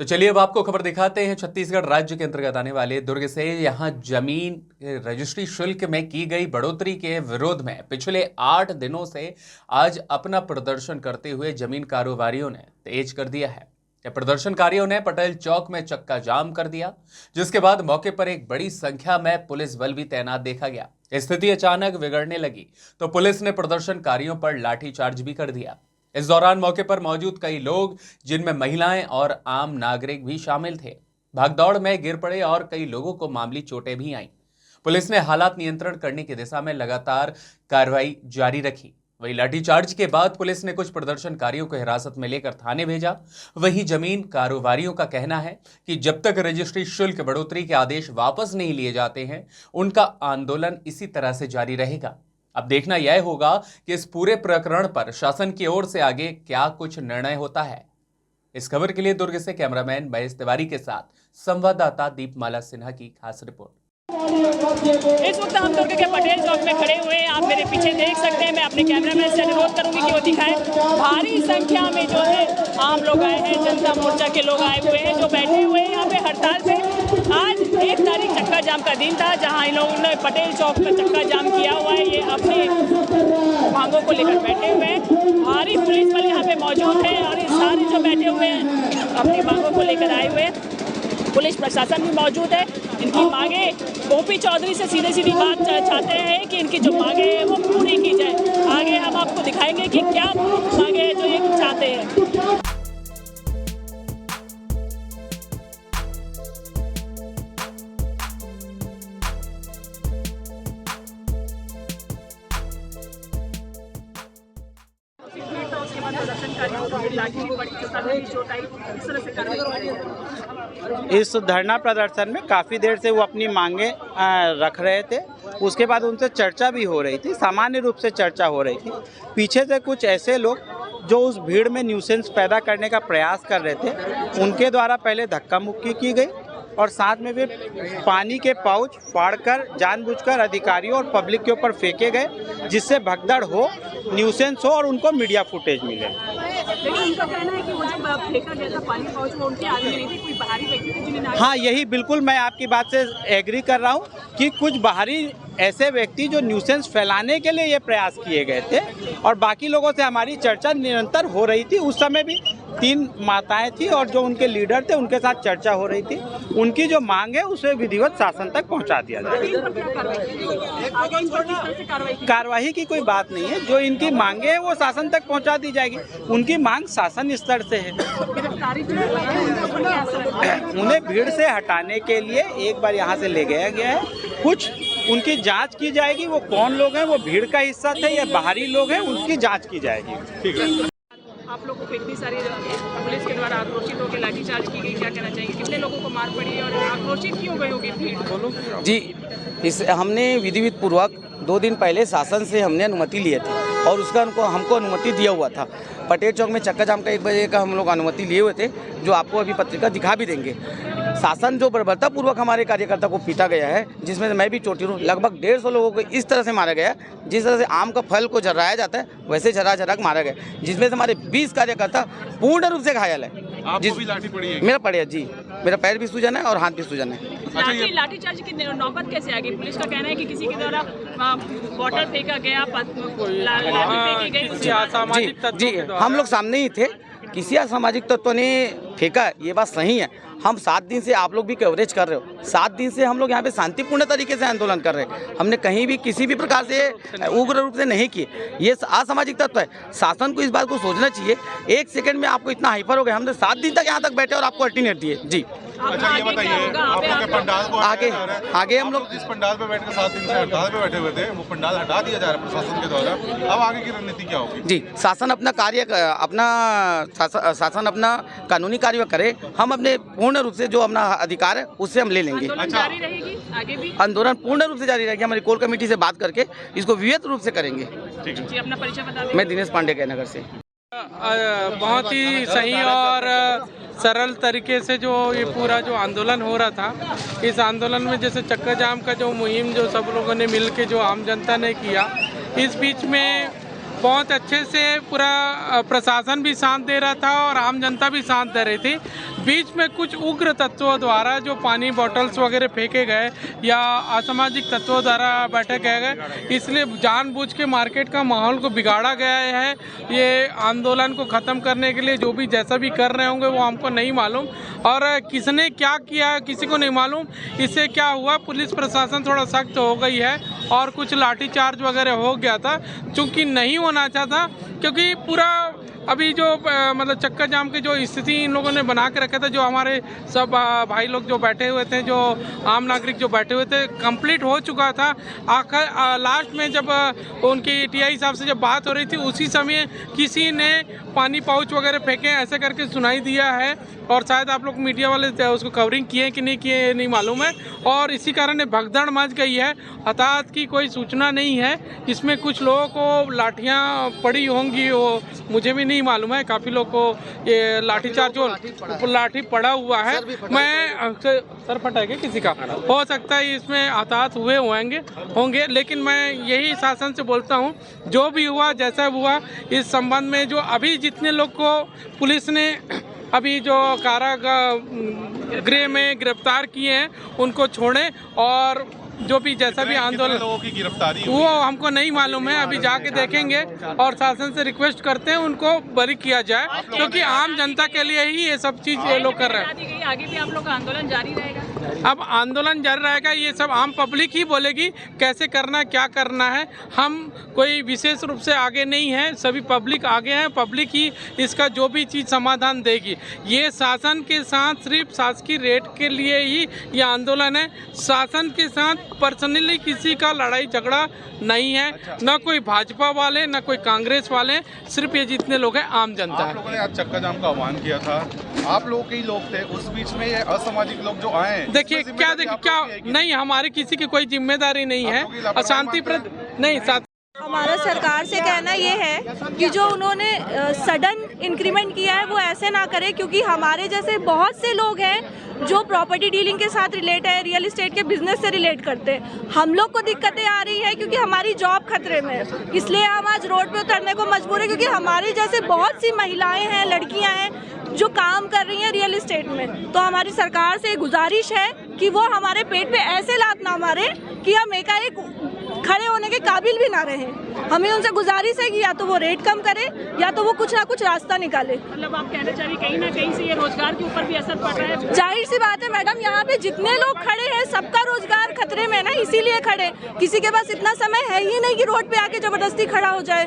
तो चलिए अब आपको खबर दिखाते हैं छत्तीसगढ़ राज्य के अंतर्गत आने वाले दुर्ग से। यहां जमीन रजिस्ट्री शुल्क में की गई बढ़ोतरी के विरोध में पिछले 8 दिनों से आज अपना प्रदर्शन करते हुए जमीन कारोबारियों ने तेज कर दिया है। प्रदर्शनकारियों ने पटेल चौक में चक्का जाम कर दिया, जिसके बाद मौके पर एक बड़ी संख्या में पुलिस बल भी तैनात देखा गया। स्थिति अचानक बिगड़ने लगी तो पुलिस ने प्रदर्शनकारियों पर लाठीचार्ज भी कर दिया। इस दौरान मौके पर मौजूद कई लोग, जिनमें महिलाएं और आम नागरिक भी शामिल थे, भागदौड़ में गिर पड़े और कई लोगों को मामूली चोटें भी आईं। पुलिस ने हालात नियंत्रण करने की दिशा में लगातार कार्रवाई जारी रखी। वहीं लाठीचार्ज के बाद पुलिस ने कुछ प्रदर्शनकारियों को हिरासत में लेकर थाने भेजा। वहीं जमीन कारोबारियों का कहना है कि जब तक रजिस्ट्री शुल्क बढ़ोतरी के आदेश वापस नहीं लिए जाते हैं, उनका आंदोलन इसी तरह से जारी रहेगा। अब देखना यह होगा कि इस पूरे प्रकरण पर शासन की ओर से आगे क्या कुछ निर्णय होता है। इस खबर के लिए दुर्ग से कैमरामैन महेश तिवारी के साथ संवाददाता दीपमाला सिन्हा की खास रिपोर्ट। इस वक्त हम दुर्ग के पटेल चौक में खड़े हुए हैं। आप मेरे पीछे देख सकते हैं। मैं अपने कैमरामैन से अनुरोध करूंगी कि वो दिखाएं। भारी संख्या में जो है आम लोग आए हैं, जनता मोर्चा के लोग आए हुए हैं जो बैठे हुए हैं यहाँ पे हड़ताल पे। आज 1 तारीख चक्का जाम का दिन था, जहाँ इन लोगों ने पटेल चौक में चक्का जाम किया हुआ है। ये अपनी मांगों को लेकर बैठे हुए हैं। भारी पुलिस बल यहाँ पे मौजूद है और ये सारे जो बैठे हुए हैं अपनी मांगों को लेकर आए हुए हैं। पुलिस प्रशासन भी मौजूद है। इनकी मांगे ओपी चौधरी से सीधी बात चाहते हैं कि इनकी जो मांगे हैं वो पूरी की जाए। आगे हम आपको दिखाएंगे कि क्या मांगे हैं जो ये चाहते हैं। इस धरना प्रदर्शन में काफ़ी देर से वो अपनी मांगे रख रहे थे। उसके बाद उनसे चर्चा भी हो रही थी, सामान्य रूप से चर्चा हो रही थी। पीछे से कुछ ऐसे लोग जो उस भीड़ में न्यूसेंस पैदा करने का प्रयास कर रहे थे, उनके द्वारा पहले धक्का मुक्की की गई और साथ में भी पानी के पाउच फाड़कर जानबूझकर अधिकारियों और पब्लिक के ऊपर फेंके गए, जिससे भगदड़ हो, न्यूसेंस हो और उनको मीडिया फुटेज मिले। लेकिन उनका कहना है कि वो जब फेंका गया था पानी पाउच, वो उनके आगे नहीं थे, कोई बाहरी व्यक्ति थे जिन्हें। हाँ, यही बिल्कुल मैं आपकी बात से एग्री कर रहा हूँ कि कुछ बाहरी ऐसे व्यक्ति जो न्यूसेंस फैलाने के लिए ये प्रयास किए गए थे और बाकी लोगों से हमारी चर्चा निरंतर हो रही थी। उस समय भी 3 माताएं थी और जो उनके लीडर थे उनके साथ चर्चा हो रही थी। उनकी जो मांग है उसे विधिवत शासन तक पहुंचा दिया जाए। कार्रवाई की कोई बात नहीं है, जो इनकी मांगे है वो शासन तक पहुंचा दी जाएगी। उनकी मांग शासन स्तर से है। उन्हें भीड़ से हटाने के लिए एक बार यहाँ से ले गया गया है। कुछ उनकी जांच की जाएगी, वो कौन लोग हैं, वो भीड़ का हिस्सा थे या बाहरी लोग हैं, उनकी जांच की जाएगी। ठीक है। आप लोगों को इतनी सारी पुलिस के द्वारा आक्रोशित होकर लाठीचार्ज की गई, क्या कहना चाहिए? कितने लोगों को मार पड़ी और आक्रोशित क्यों गई होगी भीड़? जी, हमने विधिवत पूर्वक 2 दिन पहले शासन से हमने अनुमति लिए थे और उसका हमको अनुमति दिया हुआ था। पटेल चौक में चक्का जाम का 1 बजे का हम लोग अनुमति लिए हुए थे, जो आपको अभी पत्रिका दिखा भी देंगे। शासन जो बर्बरतापूर्वक हमारे कार्यकर्ता को पीटा गया है, जिसमें मैं भी चोटिल हूँ, लगभग 150 लोगों को इस तरह से मारा गया, जिस तरह से आम का फल को झर्राया जाता है वैसे झरा मारा गया, जिसमें से हमारे 20 कार्यकर्ता पूर्ण रूप से घायल है। आपको भी लाठी पड़ी है? मेरा पड़ा है जी, मेरा पैर भी सूजन है और हाथ भी सूजन है। लाठीचार्ज की नौबत कैसे आ गई? पुलिस का कहना है कि किसी के द्वारा बॉटल फेंका गया, लाठी फेंकी गई। जी, हम लोग सामने ही थे। किसी असामाजिक तत्व ने फेंका, ये बात सही है। हम 7 दिन से, आप लोग भी कवरेज कर रहे हो, 7 दिन से हम लोग यहाँ पे शांतिपूर्ण तरीके से आंदोलन कर रहे हैं। हमने कहीं भी किसी भी प्रकार से उग्र रूप से नहीं किए। ये असामाजिक तत्व है। शासन को इस बात को सोचना चाहिए। 1 सेकंड में आपको इतना हाइपर हो गया। हमने 7 दिन तक यहाँ तक बैठे और आपको अल्टरनेट दिए। जी, अच्छा ये बताइए, आप लोग के पंडाल को आगे हम लोग जिस पंडाल पे बैठकर 7 दिन से हड़ताल पे बैठे हुए थे, वो पंडाल हटा दिया जा रहा है प्रशासन के द्वारा। अब आगे की रणनीति क्या होगी? जी, शासन अपना कानूनी कार्य करे। हम अपने पूर्ण रूप से जो अपना अधिकार है उससे हम ले लेंगे। जारी रहेगी आगे भी? आंदोलन पूर्ण रूप से जारी रहेगी। हमारी कोर कमेटी से बात करके इसको विधिवत रूप से करेंगे। ठीक है। जी, अपना परिचय बता दें। मैं दिनेश पांडे के नगर से। बहुत ही सही और सरल तरीके से जो ये पूरा जो आंदोलन हो रहा था, इस आंदोलन में जैसे चक्का जाम का जो मुहिम जो सब लोगों ने मिल के जो आम जनता ने किया, इस बीच में बहुत अच्छे से पूरा प्रशासन भी साथ दे रहा था और आम जनता भी साथ दे रही थी। बीच में कुछ उग्र तत्वों द्वारा जो पानी बॉटल्स वगैरह फेंके गए या असामाजिक तत्वों द्वारा बैठे गए, इसलिए जानबूझ के मार्केट का माहौल को बिगाड़ा गया है। ये आंदोलन को ख़त्म करने के लिए जो भी जैसा भी कर रहे होंगे वो हमको नहीं मालूम, और किसने क्या किया किसी को नहीं मालूम। इससे क्या हुआ, पुलिस प्रशासन थोड़ा सख्त हो गई है और कुछ लाठीचार्ज वगैरह हो गया था, चूँकि नहीं होना चाहता, क्योंकि पूरा अभी जो मतलब चक्का जाम की जो स्थिति इन लोगों ने बना के रखा था, जो हमारे सब भाई लोग जो बैठे हुए थे, जो आम नागरिक जो बैठे हुए थे, कंप्लीट हो चुका था। आखिर लास्ट में जब उनकी टीआई साहब से जब बात हो रही थी, उसी समय किसी ने पानी पाउच वगैरह फेंके ऐसे करके सुनाई दिया है, और शायद आप लोग मीडिया वाले उसको कवरिंग किए कि नहीं किए नहीं मालूम है, और इसी कारण भगदड़ मच गई है। हताहत की कोई सूचना नहीं है, इसमें कुछ लोगों को लाठियाँ पड़ी होंगी, वो मुझे भी नहीं मालूम है। काफ़ी लोग को ये लाठीचार्ज जो लाठी पड़ा हुआ है, मैं सर फटा है किसी का, हो सकता है इसमें हताहत हुए होंगे, लेकिन मैं यही शासन से बोलता हूँ, जो भी हुआ जैसा हुआ, इस संबंध में जो अभी जितने लोग को पुलिस ने अभी जो कारागृह में गिरफ्तार किए हैं उनको छोड़ें, और जो भी जैसा भी आंदोलन लोगों की गिरफ्तारी वो हमको नहीं मालूम है, अभी जाके देखेंगे और शासन से रिक्वेस्ट करते हैं उनको बरी किया जाए, क्योंकि आम जनता के लिए ही ये सब चीज़ ये लोग कर रहे हैं। आगे भी आप लोग का आंदोलन जारी रहेगा? अब आंदोलन जारी रहेगा, ये सब आम पब्लिक ही बोलेगी कैसे करना क्या करना है। हम कोई विशेष रूप से आगे नहीं है, सभी पब्लिक आगे हैं, पब्लिक ही इसका जो भी चीज़ समाधान देगी। ये शासन के साथ सिर्फ शासकीय रेट के लिए ही ये आंदोलन है, शासन के साथ पर्सनली किसी का लड़ाई झगड़ा नहीं है, न कोई भाजपा वाले न कोई कांग्रेस वाले, सिर्फ ये जितने लोग हैं आम जनता आप है। लोगों ने आज चक्का जाम का आह्वान किया था, आप लोग के ही लोग थे, उस बीच में ये असामाजिक लोग जो आए हैं, देखिए क्या नहीं, हमारी किसी की कोई जिम्मेदारी नहीं है, अशांतिप्रद नहीं। हमारा सरकार से कहना ये है कि जो उन्होंने सडन इंक्रीमेंट किया है वो ऐसे ना करे, क्योंकि हमारे जैसे बहुत से लोग हैं जो प्रॉपर्टी डीलिंग के साथ रिलेट है, रियल एस्टेट के बिजनेस से रिलेट करते हैं। हम लोग को दिक्कतें आ रही है क्योंकि हमारी जॉब खतरे में है, इसलिए हम आज रोड पे उतरने को मजबूर है, क्योंकि हमारी जैसे बहुत सी महिलाएं हैं, लड़कियां हैं जो काम कर रही हैं रियल एस्टेट में। तो हमारी सरकार से गुजारिश है कि वो हमारे पेट पे ऐसे लात ना मारे कि हम एकाएक खड़े होने के काबिल भी ना रहे। हमें उनसे गुजारिश है कि या तो वो रेट कम करे या तो वो कुछ ना कुछ रास्ता निकाले। मतलब आप कहना चाह रही कहीं ना कहीं से ये रोजगार के ऊपर भी असर पड़ रहा है? जाहिर सी बात है मैडम, यहाँ पे जितने लोग खड़े हैं सबका रोजगार खतरे में है ना, इसीलिए खड़े। किसी के पास इतना समय है ही नहीं कि रोड पे आके जबरदस्ती खड़ा हो जाए,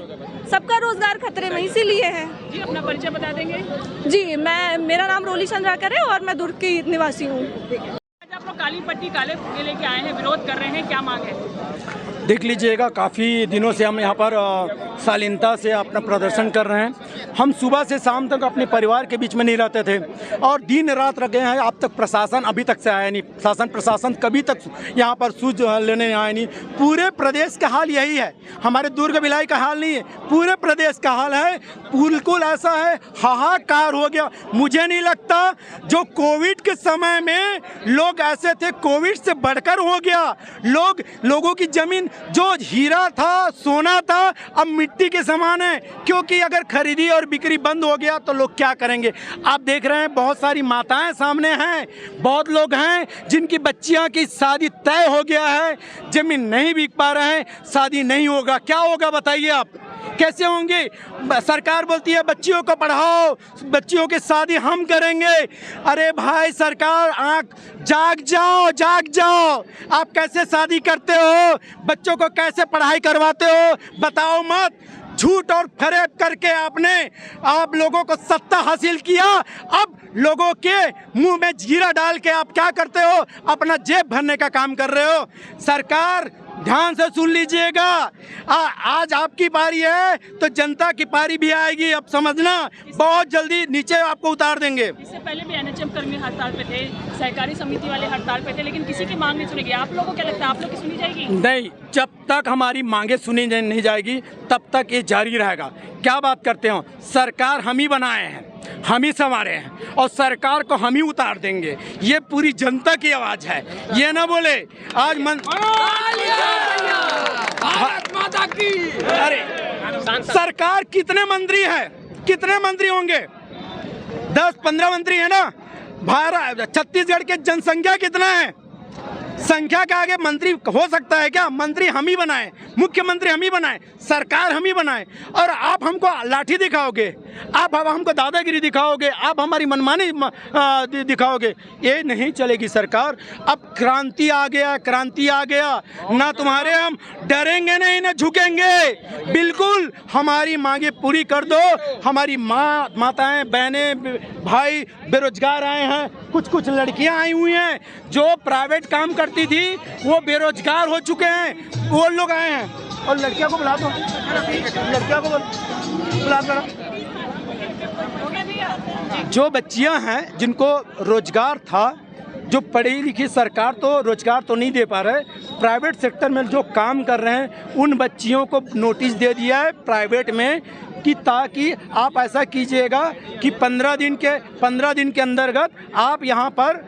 सबका रोजगार खतरे में इसीलिए है। जी, अपना परिचय बता देंगे? जी, मेरा नाम रोली चंद्राकर है और मैं दुर्ग की निवासी हूँ। आज आप लोग काली पट्टी काले फुग्गे लेके आए हैं, विरोध कर रहे हैं, क्या मांग है? देख लीजिएगा, काफ़ी दिनों से हम यहाँ पर शालीनता से अपना प्रदर्शन कर रहे हैं। हम सुबह से शाम तक अपने परिवार के बीच में नहीं रहते थे और दिन रात रखे हैं। अब तक प्रशासन अभी तक से आया नहीं, शासन प्रशासन कभी तक यहाँ पर सूझ लेने आया नहीं। पूरे प्रदेश का हाल यही है, हमारे दुर्ग भिलाई का हाल नहीं है, पूरे प्रदेश का हाल है। बिल्कुल ऐसा है, हाहाकार हो गया। मुझे नहीं लगता जो कोविड के समय में लोग ऐसे थे, कोविड से बढ़कर हो गया। लोगों की ज़मीन जो हीरा था, सोना था, अब मिट्टी के समान है, क्योंकि अगर खरीदी और बिक्री बंद हो गया तो लोग क्या करेंगे। आप देख रहे हैं बहुत सारी माताएं सामने हैं, बहुत लोग हैं जिनकी बच्चियां की शादी तय हो गया है, जमीन नहीं बिक पा रहे हैं, शादी नहीं होगा। क्या होगा बताइए आप, कैसे होंगे? सरकार बोलती है बच्चियों को पढ़ाओ, बच्चियों की शादी हम करेंगे। अरे भाई सरकार, आंख जाग जाओ। आप कैसे शादी करते हो, बच्चों को कैसे पढ़ाई करवाते हो, बताओ मत। झूठ और फरेब करके आप लोगों को सत्ता हासिल किया, अब लोगों के मुंह में जीरा डाल के आप क्या करते हो, अपना जेब भरने का काम कर रहे हो। सरकार ध्यान से सुन लीजिएगा, आज आपकी बारी है तो जनता की पारी भी आएगी। अब समझना, बहुत जल्दी नीचे आपको उतार देंगे। इससे पहले भी एनएचएम कर्मी हड़ताल पे थे, सहकारी समिति वाले हड़ताल पे थे, लेकिन किसी की मांग नहीं सुनी गई। आप लोगों को क्या लगता है, आप लोग की सुनी जाएगी? नहीं, जब तक हमारी मांगे सुनी नहीं जाएगी तब तक ये जारी रहेगा। क्या बात करते हो, सरकार हम ही बनाए हैं, हम ही संवारे हैं और सरकार को हम ही उतार देंगे। ये पूरी जनता की आवाज है, ये ना बोले आज भारत माता की। अरे सरकार कितने मंत्री है, कितने मंत्री होंगे? 10-15 मंत्री है ना। भारत छत्तीसगढ़ के जनसंख्या कितना है? संख्या के आगे मंत्री हो सकता है क्या? मंत्री हम ही बनाए, मुख्यमंत्री हम ही बनाए, सरकार हम ही बनाए, और आप हमको लाठी दिखाओगे, आप हमको दादागिरी दिखाओगे, आप हमारी मनमानी दिखाओगे, ये नहीं चलेगी सरकार। अब क्रांति आ गया, क्रांति आ गया ना, तुम्हारे हम डरेंगे नहीं, ना झुकेंगे, बिल्कुल हमारी मांगे पूरी कर दो। हमारी माताएं, बहनें, भाई बेरोजगार आए हैं, कुछ लड़कियां आई हुई हैं जो प्राइवेट काम करती थी, वो बेरोजगार हो चुके हैं, वो लोग आए हैं। और लड़कियों को बुला दो, लड़कियों को बुला दो। जो बच्चियां हैं जिनको रोजगार था, जो पढ़ी लिखी, सरकार तो रोजगार तो नहीं दे पा रहे, प्राइवेट सेक्टर में जो काम कर रहे हैं उन बच्चियों को नोटिस दे दिया है प्राइवेट में कि ताकि आप ऐसा कीजिएगा कि 15 दिन के अंतर्गत आप यहाँ पर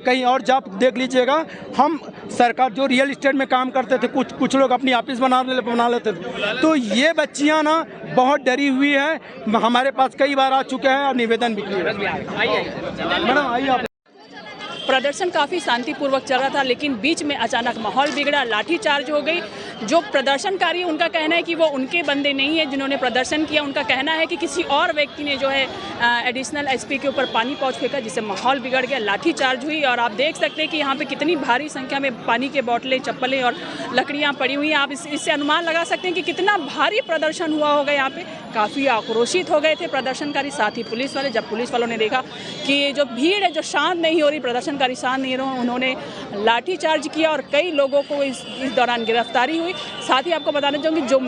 कहीं और जॉब देख लीजिएगा। हम सरकार जो रियल इस्टेट में काम करते थे, कुछ लोग अपनी ऑफिस बना लेते थे, तो ये बच्चियाँ ना बहुत डरी हुई है, हमारे पास कई बार आ चुके हैं और निवेदन भी किए। मैडम आइए आप। प्रदर्शन काफ़ी शांतिपूर्वक चल रहा था, लेकिन बीच में अचानक माहौल बिगड़ा, लाठीचार्ज हो गई। जो प्रदर्शनकारी, उनका कहना है कि वो उनके बंदे नहीं है जिन्होंने प्रदर्शन किया, उनका कहना है कि किसी और व्यक्ति ने जो है एडिशनल एसपी के ऊपर पानी पाउच फेंका, जिससे माहौल बिगड़ गया, लाठीचार्ज हुई। और आप देख सकते हैं कि यहाँ पे कितनी भारी संख्या में पानी के बोतलें, चप्पलें और लकड़ियाँ पड़ी हुई हैं। आप इससे अनुमान लगा सकते हैं कि कितना भारी प्रदर्शन हुआ होगा। यहाँ पे काफ़ी आक्रोशित हो गए थे प्रदर्शनकारी, साथ ही पुलिस वाले। जब पुलिस वालों ने देखा कि ये जो भीड़ है जो शांत नहीं हो रही, प्रदर्शनकारी शांत नहीं रहे, उन्होंने लाठीचार्ज किया और कई लोगों को इस दौरान गिरफ्तारी हुई। साथ ही आपको बताना चाहूँगी जो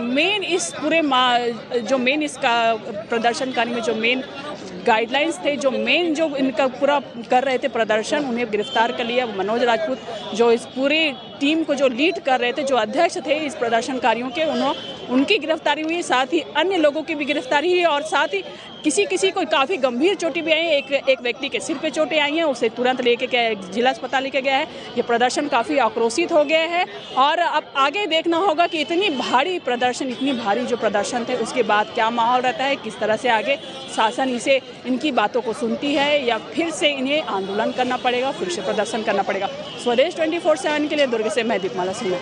मेन इसका प्रदर्शनकारी में जो मेन गाइडलाइंस थे, जो मेन जो इनका पूरा कर रहे थे प्रदर्शन, उन्हें गिरफ्तार कर लिया। मनोज राजपूत जो इस पूरे टीम को जो लीड कर रहे थे, जो अध्यक्ष थे इस प्रदर्शनकारियों के, उनकी गिरफ्तारी हुई। साथ ही अन्य लोगों की भी गिरफ्तारी हुई और साथ ही किसी को काफ़ी गंभीर चोटें भी आई हैं। एक व्यक्ति के सिर पे चोटें आई हैं, उसे तुरंत लेके गया, जिला अस्पताल लेके गया है। ये प्रदर्शन काफ़ी आक्रोशित हो गया है और अब आगे देखना होगा कि इतनी भारी जो प्रदर्शन थे उसके बाद क्या माहौल रहता है, किस तरह से आगे शासन इनकी बातों को सुनती है या फिर से इन्हें आंदोलन करना पड़ेगा, फिर से प्रदर्शन करना पड़ेगा। स्वदेश 24/7 के लिए दुर्ग से मैं दीपमाला सिंह।